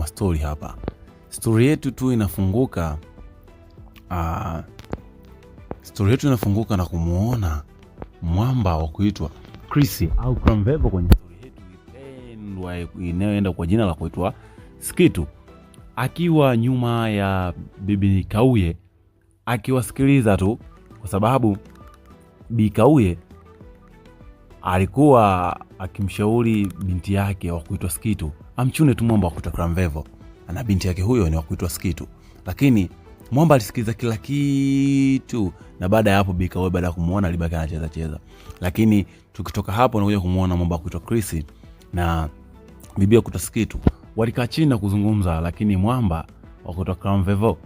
mastori hapa. Story yetu tu inafunguka na kumuona mwamba wa kuitwa Chris au Cramvevo kwenye story yetu ipendwa inayoenda kwa jina la kuitwa Skitu, akiwa nyuma ya bibi Kauye akiwasikiliza tu, kwa sababu bibi Kauye alikuwa akimshauri binti yake wa kuitwa Skitu amchune tu mwamba wa kuitwa Cramvevo, na binti yake huyo ni wa kuitwa Skitu. Lakini mwamba alisikiliza kila kitu, na baada ya hapo bibi Kauye baada ya kumuona alibaki anacheza cheza. Lakini tukitoka hapo unakuja kumuona mwamba wa kuitwa Chris na bibi wa kuitwa Skitu walikaa chini na kuzungumza, lakini mwamba wa kuitwa Cramvevo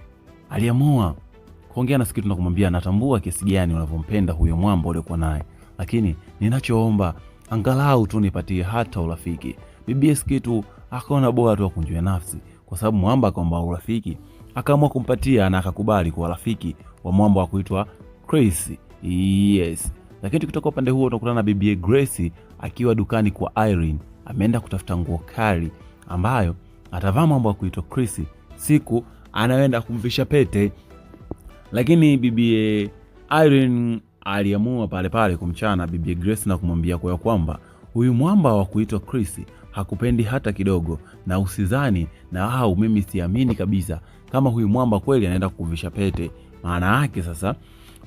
aliamua kuongea na Skitu na kumwambia, natambua kiasi gani unavyompenda huyo mwamba uliokuwa naye, lakini ninachoomba angalau tu nipatie hata urafiki. Bibi Skitu akaona bora tu akunjue nafsi, kwa sababu mwamba akaomba urafiki, akaamua kumpatia na akakubali kuwa rafiki wa mwamba wa kuitwa Chris. Yes. Lakini tukitoka upande huo tunakutana na bibi Grace akiwa dukani kwa Irene, ameenda kutafuta nguo kali ambayo atavaa mwamba wa kuitwa Chris siku anaenda kumvisha pete. Lakini bibi Irene aliamua pale pale kumchana bibi Grace na kumwambia kwa kwamba huyu mwamba wa kuitwa Chris hakupendi hata kidogo, na usizani na mimi siamini kabisa kama huyu mwamba kweli anaenda kukuvisha pete. Maana yake sasa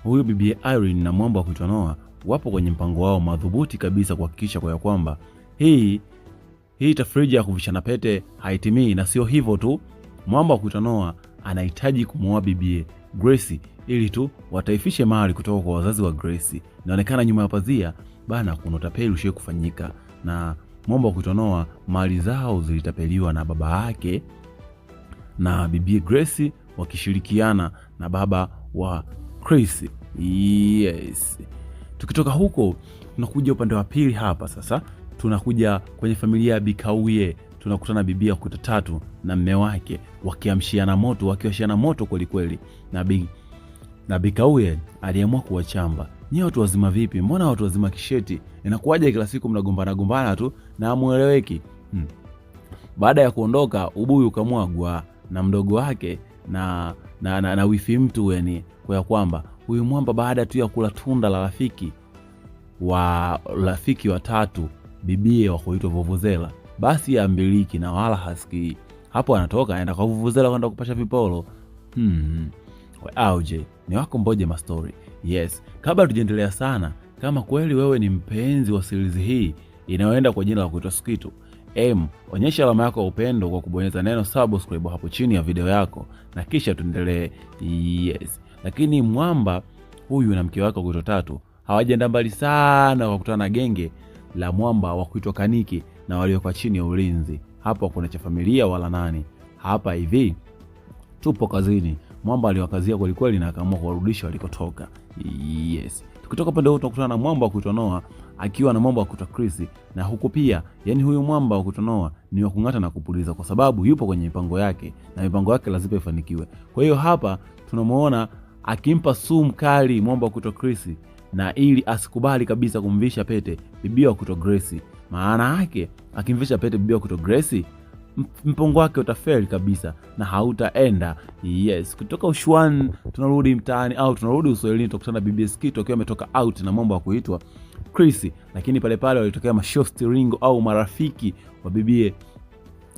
huyu bibi Irene na mwamba wa kuitwa Noah wapo kwenye mpango wao madhubuti kabisa kuhakikisha kwa kwamba hii tafrija ya kuvishana pete haitimii. Na sio hivyo tu, mwamba wa kuitwa Noah anahitaji kumuoa bibi Grace ili tu wataifishe mali kutoka kwa wazazi wa Grace. Inaonekana nyuma ya pazia bana kuna utapeli ushe kufanyika, na mwamba wa kuitwa Noah mali zao zilitapeliwa na baba yake na bibi Grace wakishirikiana na baba wa Chris. Yes. Tukitoka huko tunakuja upande wa pili hapa sasa. Tunakuja kwenye familia ya Bikauye. Tunakutana bibi ya kuitwa Tatu na mume wake wakiwashiana moto kweli kweli. Na Bikauye aliamua kuwachamba. Nyie watu wazima vipi? Mbona watu wazima kisheti? Inakuwaje kila siku mnagombana tu na hamueleweki? Baada ya kuondoka ubuyu ukamwagwa na mdogo wake na wifi mtu yani, kwa kwamba huyu mwamba baada tu ya kula tunda la rafiki wa Tatu bibie wa kuitwa Vuvuzela, basi ambiliki na wala hasikii. Hapo anatoka aenda kwa Vuvuzela kwenda kupasha vipolo. Auje ni wako Mboje Mastori. Yes, kabla tujendelea sana, kama kweli wewe ni mpenzi wa series hii inayoenda kwa jina la kuitwa Skitu, onyesha alama yako ya upendo kwa kubonyeza neno subscribe hapo chini ya video yako, na kisha tuendelee. Yes. Lakini mwamba huyu na mke wake kuitwa Tatu hawajaenda mbali sana, wakutana na genge la mwamba wa kuitwa Kaniki na waliokuwa chini ya ulinzi. Hapo kuna cha familia wala nani. Hapa hivi tupo kazini, mwamba aliwakazia kweli kweli na akaamua kuwarudisha walikotoka. Yes. Tukitoka pande huko tunakutana na mwamba wa kuitwa Noah akiwa na mwamba wa kuitwa Chris, na huko pia yani huyu mwamba wa kuitwa Noah ni wa kung'ata na kupuliza, kwa sababu yupo kwenye mipango yake na mipango yake lazima ifanikiwe. Kwa hiyo hapa tunamuona akimpa sumu kali mwamba wa kuitwa Chris, na ili asikubali kabisa kumvisha pete bibi wa kuitwa Grace. Maana yake akimvisha pete bibi wa kuitwa Grace, mpango wake utafeli kabisa na hautaenda. Yes. Kutoka Ushuani tunarudi mtaani au tunarudi Uswahilini, tukutana bibi Skitu akiwa ametoka out na mambo ya kuitwa Chris. Lakini pale pale walitokea mashosti ringo au marafiki wa bibi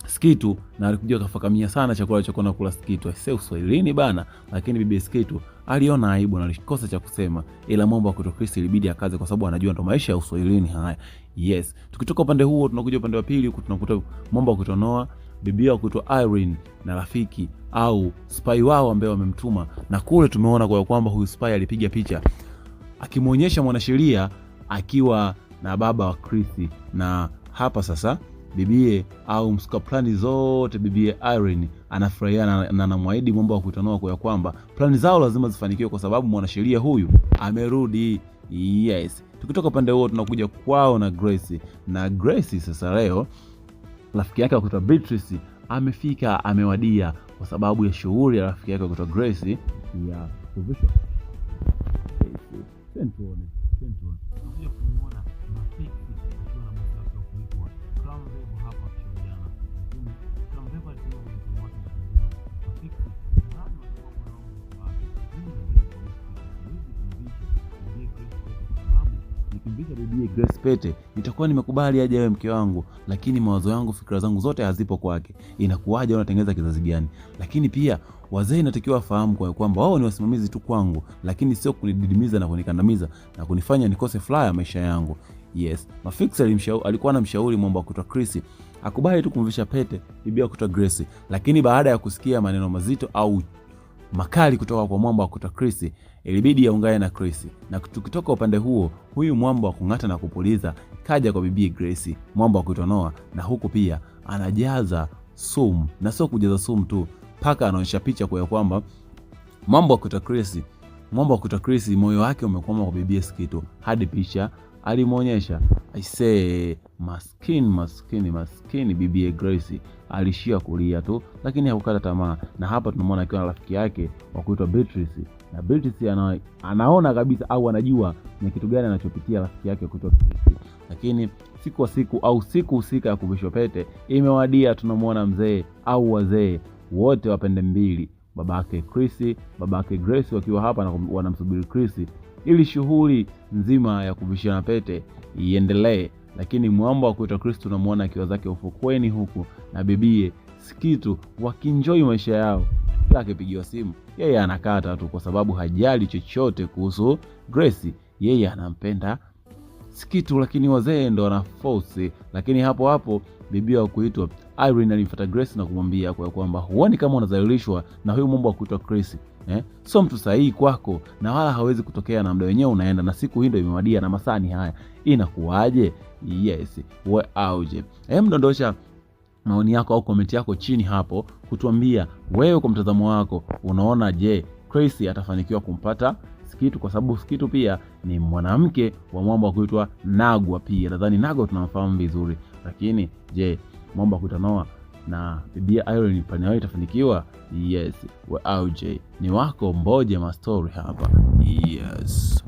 Skitu, na alikuja kafakamia sana chakula cha kula kula Skitu. Sio Uswahilini bana. Lakini bibi Skitu aliona aibu na alikosa cha kusema, ila mambo ya kuitwa Chris ilibidi akaze, kwa sababu anajua ndo maisha ya Uswahilini haya. Yes. Tukitoka upande huo tunakuja upande wa pili, tunakuta mambo ya kuitwa Noah, bibi wa kuitwa Irene na rafiki au spy wao ambaye wamemtuma, na kule tumeona kwa kwamba huyu spy alipiga picha akimuonyesha mwanasheria akiwa na baba wa Chris. Na hapa sasa bibie au msuka plani zote bibie Irene anafurahia na anamwahidi mambo ya kuitwa Noah kwa kwamba plani zao lazima zifanikiwe kwa sababu mwanasheria huyu amerudi. Yes. Tukitoka pande huo tunakuja kwao na Grace. Na Grace sasa leo rafiki yake kuitwa Beatrice amefika, amewadia kwa sababu ya shughuli ya rafiki yake kuitwa Grace ya kuvisha. Tuone. Tunakuja kumuona rafiki akiwa na mtu wake kuitwa Cramvevo hapa kushauriana. Cramvevo nikimvisha bibi Grace pete nitakuwa nimekubali aje awe mke wangu, lakini mawazo yangu, fikra zangu zote hazipo kwake. Inakuwaje unatengeneza kizazi gani? Lakini pia wazee inatakiwa fahamu kwa kwamba wao ni wasimamizi tu kwangu, lakini sio kunididimiza na kunikandamiza na kunifanya nikose furaha ya maisha yangu. Yes, Mafix alikuwa anamshauri mwamba kutoka Chris akubali tu kumvisha pete bibi kutoka Grace, lakini baada ya kusikia maneno mazito au makali kutoka kwa mwamba kutoka Chris, ilibidi aungane na Chris. Na tukitoka upande huo, huyu mwamba kung'ata na kupuliza kaja kwa bibi Grace, mwamba kuitwa Noah, na huku pia anajaza sumu, na sio kujaza sumu tu, paka anaonyesha picha kwa kwamba mwamba kutoka Chris moyo wake umekwama kwa bibi Skitu, hadi picha alimuonyesha. I say maskini bibi Grace alishia kulia tu, lakini hakukata tamaa. Na hapa tunamwona akiwa na rafiki yake wa kuitwa Beatrice, na Beatrice anaona kabisa au anajua ni kitu gani anachopitia rafiki yake kuitwa Chris. Lakini siku husika ya kuvishwa pete imewadia. Tunamwona mzee au wazee wote wa pande mbili, babake Chris, babake Grace wakiwa hapa na wanamsubiri Chris ili shughuli nzima ya kuvishana pete iendelee. Lakini mwamba wa kuitwa Chris tunamwona akiwa zake ufukweni huku na bibie Skitu wakinjoy maisha yao. Kila akipigiwa simu yeye anakata tu, kwa sababu hajali chochote kuhusu Grace. Yeye anampenda Skitu, lakini wazee ndo wana force. Lakini hapo bibi wa kuitwa Irene alimfuata Grace na kumwambia kwa kwamba huoni kama unazalilishwa na huyu mwamba wa kuitwa Chris? Sio mtu sahihi kwako na wala hawezi kutokea, na muda wenyewe unaenda na siku hii ndio imewadia na masani haya, inakuaje? Yes, we auje. Mdondosha maoni yako au comment yako chini hapo kutuambia wewe kwa mtazamo wako unaona je, Chris atafanikiwa kumpata Skitu, kwa sababu Skitu pia ni mwanamke wa mwamba kuitwa Nagwa. Pia nadhani Nagwa tunamfahamu vizuri, lakini je, mwamba kuitwa Noah na bibi Irene pani yao itafanikiwa? Yes, we auje. Ni wako Mboje Mastori hapa. Yes.